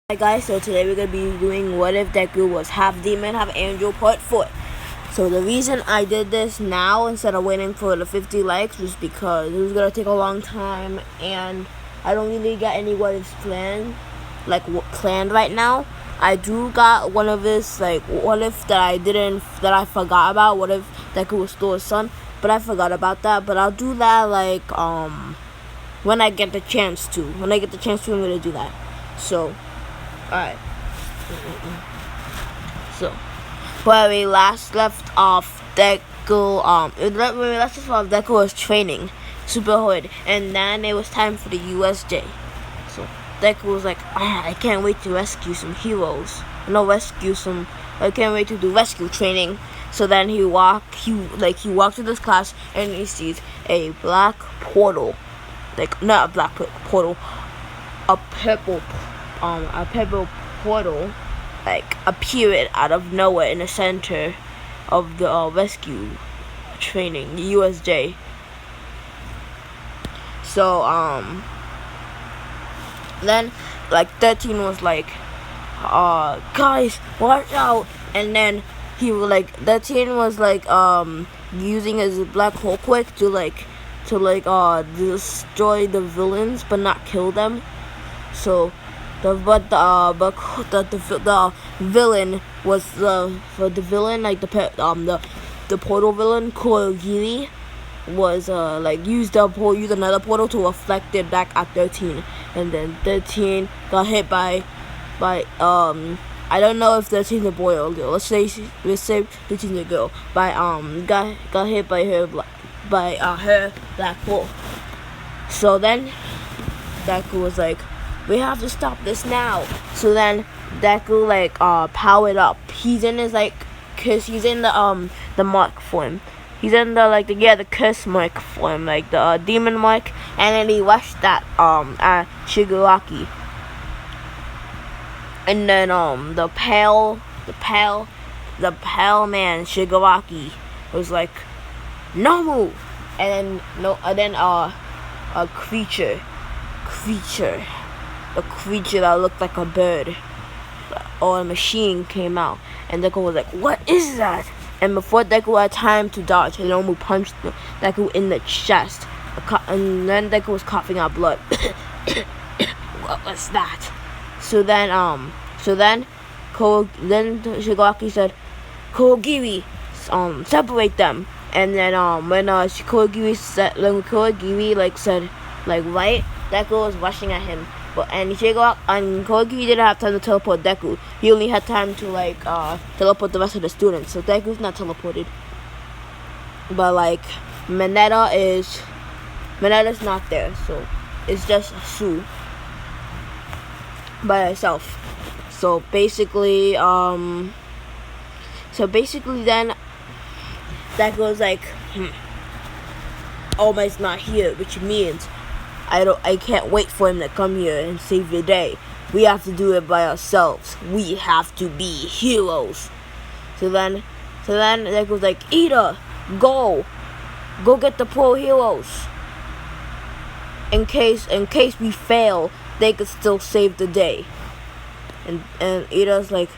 Hi guys, so today we're going to be doing What If Deku Was Half Demon, Half Angel Part 4. So the reason I did this now instead of waiting for the 50 likes was because it was going to take a long time and I don't really got any what ifs planned right now. I do got one of this what if that I forgot about, what if Deku was still his son, but I forgot about that, but I'll do that when I get the chance to. When I get the chance to, I'm going to do that. So alright. So, when we last left off, Deku, Deku was training Super Hood, and then it was time for the USJ. So, Deku was like, I can't wait to rescue some heroes. I can't wait to do rescue training. So then he walked to this class, and he sees a black portal. Not a black portal, a purple portal appeared out of nowhere in the center of the rescue training, the USJ. So then 13 was like, guys, watch out. And then he was 13 was using his black hole quick to destroy the villains but not kill them. So the villain was the portal villain Kurogiri was used another portal to reflect it back at 13, and then 13 got hit by I don't know if 13 is a boy or a girl. Let's say 13 is a girl. Got hit by her black hole. So then Deku was like, we have to stop this now. So then Deku powered up. He's in his cause he's in the mark form. He's in the curse mark form, the demon mark, and then he rushed at Shigaraki. And then the pale man Shigaraki was like, Nomu, and then a creature that looked like a bird or a machine came out, and Deku was like, what is that? And before Deku had time to dodge, Nomu punched Deku in the chest, and then Deku was coughing out blood. What was that? So then Shigaraki said, Kurogiri, separate them. And then when Kurogiri said right, Deku was rushing at him. And Kurogiri didn't have time to teleport Deku. He only had time to teleport the rest of the students. So Deku's not teleported. But Mineta's not there. So it's just Sue by herself. So basically then Deku was like, Almight's not here, which means I can't wait for him to come here and save the day. We have to do it by ourselves. We have to be heroes. So then Deku was like, Ida, go get the pro heroes. In case we fail, they could still save the day. And Ida's like,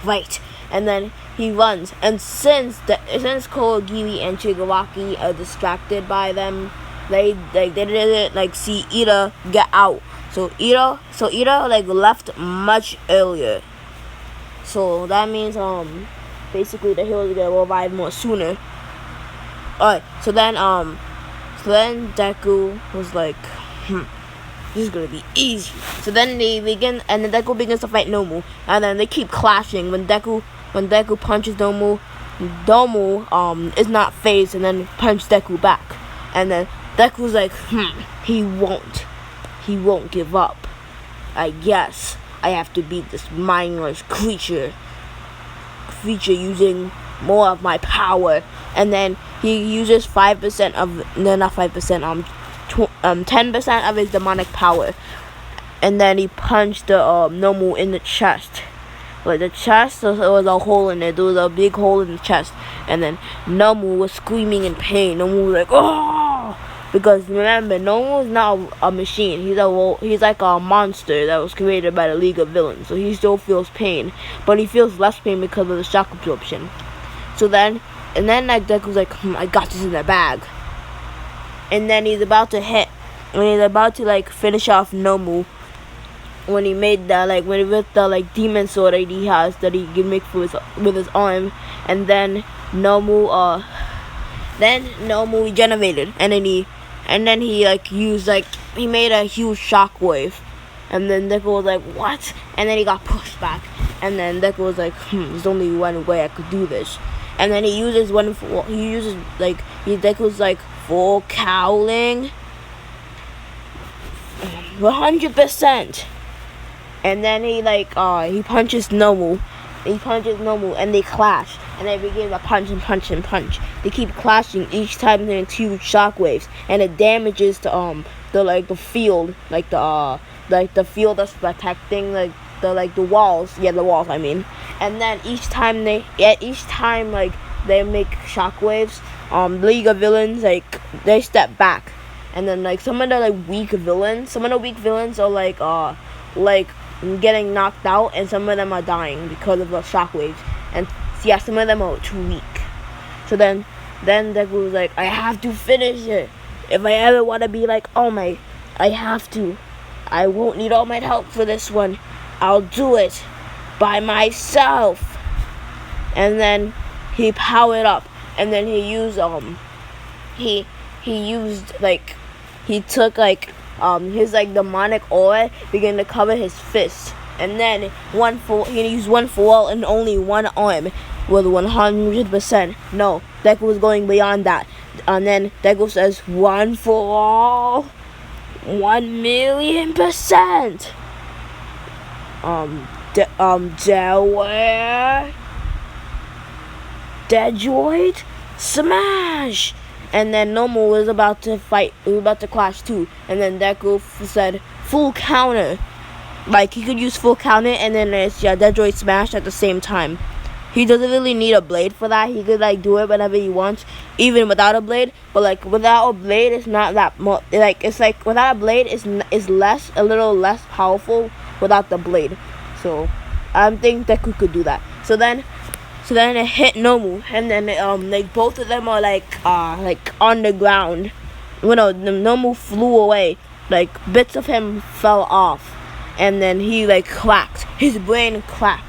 right. And then he runs. And since Kurogiri and Shigaraki are distracted by them, they didn't see Ida get out. So Ida left much earlier. So that means basically the heroes are gonna revive more sooner. Alright, so then Deku was like, this is gonna be easy. So then Deku begins to fight Nomu, and then they keep clashing. When Deku punches Nomu is not phased, and then punches Deku back. And then Deku's like, he won't give up. I guess I have to beat this mindless creature using more of my power. And then he uses 5% of, no, not 5%, 10% of his demonic power. And then he punched the Nomu in the chest. The chest, there was a hole in it. There was a big hole in the chest. And then Nomu was screaming in pain. Nomu was like, oh! because remember, Nomu is not a machine. He's like a monster that was created by the League of Villains. So he still feels pain, but he feels less pain because of the shock absorption. So then like Deku's like, I got this in the bag. And then he's about to like finish off Nomu when he made that with the like demon sword that he has that he can make with his arm. And then Nomu regenerated, and then he like used he made a huge shockwave, and then Deku was like, what? And then he got pushed back, and then Deku was like, there's only one way I could do this. And then Deku's like full cowling 100%. And then he punches Nomu. And they clash. And they begin to punch. They keep clashing each time there's huge shockwaves, and it damages the field, the field that's protecting the walls. Yeah, the walls, I mean. And then each time they make shockwaves, League of Villains they step back. And then some of the weak villains are getting knocked out, and some of them are dying because of the shockwaves. And yeah, some of them are too weak. So then Deku was like, I have to finish it. If I ever want to be like All Might, I have to. I won't need All Might help for this one. I'll do it by myself. And then he powered up, and then he used he took his demonic aura, began to cover his fist, and then he used one for all and only one arm with 100%. No, Deku was going beyond that, and then Deku says one for all, 1,000,000%. Delaware, Deadroid, smash. And then Nomu was about to fight. We were about to clash too. And then Deku said full counter. He could use full counter, and then it's Deadroid smash at the same time. He doesn't really need a blade for that. He could do it whenever he wants, even without a blade. But without a blade, it's not that much. Without a blade, is a little less powerful without the blade. So I think Deku could do that. So then it hit Nomu, and then both of them are on the ground. Nomu flew away. Bits of him fell off, and then he cracked. His brain cracked.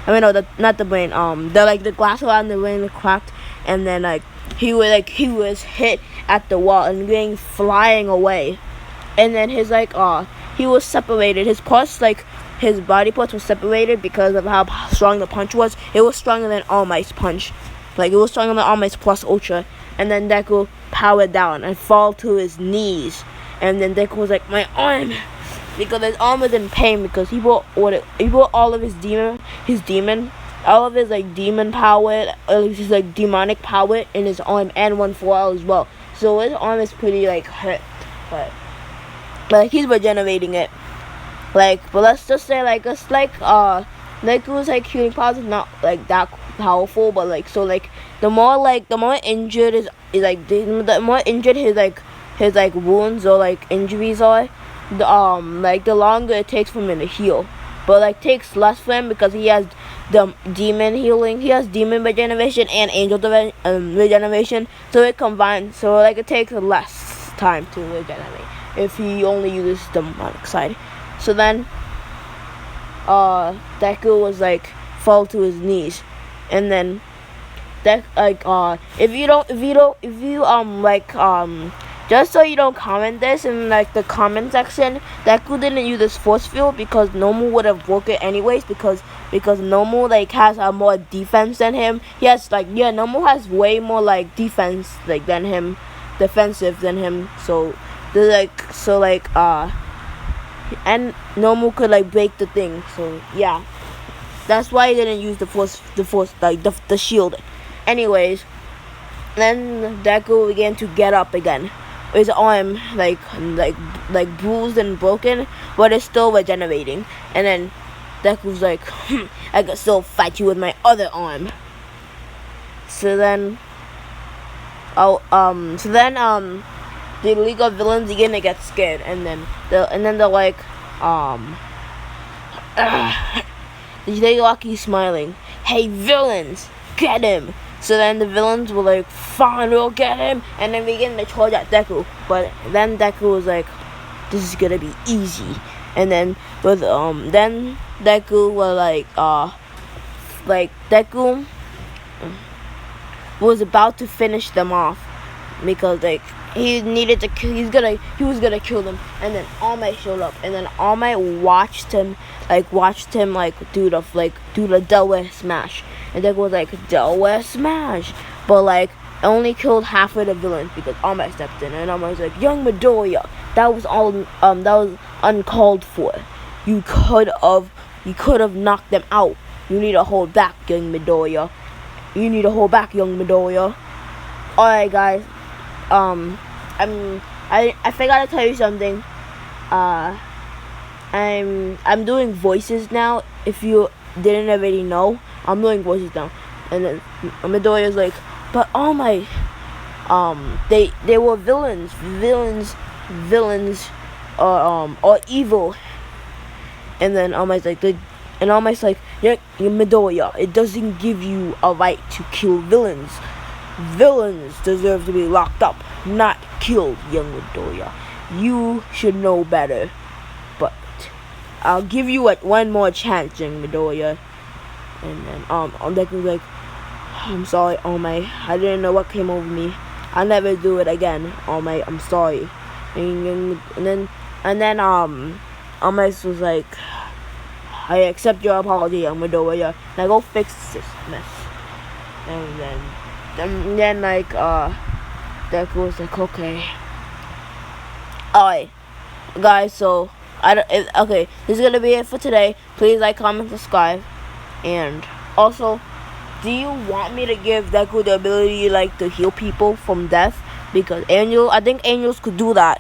I mean, no, not the brain. The glass around the brain cracked, and then he was hit at the wall and going flying away, and then he was separated. His parts his body parts were separated because of how strong the punch was. It was stronger than All Might's punch. It was stronger than All Might's plus Ultra. And then Deku powered down and fall to his knees. And then Deku was like, my arm! Because his arm was in pain because he brought all of his demon power, his demonic power in his arm, and one for all as well. So his arm is pretty hurt. But he's regenerating it. But let's just say Deku's healing powers is not that powerful, but the more injured the more injured his wounds or injuries are, the longer it takes for him to heal. But takes less for him because he has the demon healing, he has demon regeneration and angel regeneration, so it combines. So it takes less time to regenerate if he only uses the demonic side. So then, Deku was fall to his knees, and then if you just so you don't comment this in the comment section, Deku didn't use his force field because Nomu would have broke it anyways, because Nomu has more defense than him. He has Nomu has way more defense defensive than him. So and Nomu could break the thing. So yeah, that's why he didn't use the shield. Anyways, then Deku began to get up again. His arm bruised and broken, but it's still regenerating. And then Deku's I can still fight you with my other arm. the League of Villains are gonna get scared, and then they're like, they all keep smiling. Hey villains, get him! So then the villains were like, fine, we'll get him, and then we begin to charge at Deku. But then Deku was like, this is gonna be easy. And then then Deku was like Deku was about to finish them off because like he was gonna kill them, and then All Might showed up, and then All Might watched him do the Delaware smash, and Deku was like, Delaware smash, but like only killed half of the villains because All Might stepped in, and All Might was like, young Midoriya, that was uncalled for. You could have knocked them out. You need to hold back, young Midoriya. Alright guys, I forgot to tell you something. I'm doing voices now. If you didn't already know, I'm doing voices now. And then Midoriya's like, but oh my, they were villains, or evil. And then All Might's like, yeah, Midoriya, it doesn't give you a right to kill villains. Villains deserve to be locked up, not killed, young Midoriya. You should know better. But I'll give you one more chance, young Midoriya. And then Deku's like, I'm sorry, All Might. I didn't know what came over me. I'll never do it again, All Might. I'm sorry. And then All Might was like, I accept your apology, young Midoriya. Now go fix this mess. And then Deku was like, okay. Alright, guys. So okay, this is gonna be it for today. Please like, comment, subscribe, and also, do you want me to give Deku the ability to heal people from death? Because I think angels could do that.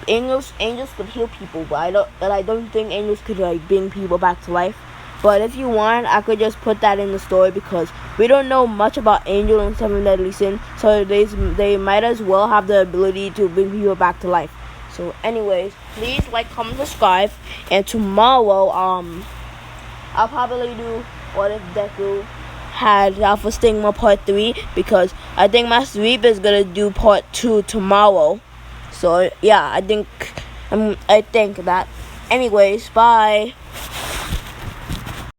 Angels could heal people, but I don't think angels could bring people back to life. But if you want, I could just put that in the story because we don't know much about Angel and Seven Deadly Sins, so they might as well have the ability to bring people back to life. So anyways, please like, comment, subscribe, and tomorrow I'll probably do What If Deku Had Alpha Stigma Part 3, because I think my sweep is gonna do Part 2 tomorrow. So yeah, I think that. Anyways, bye.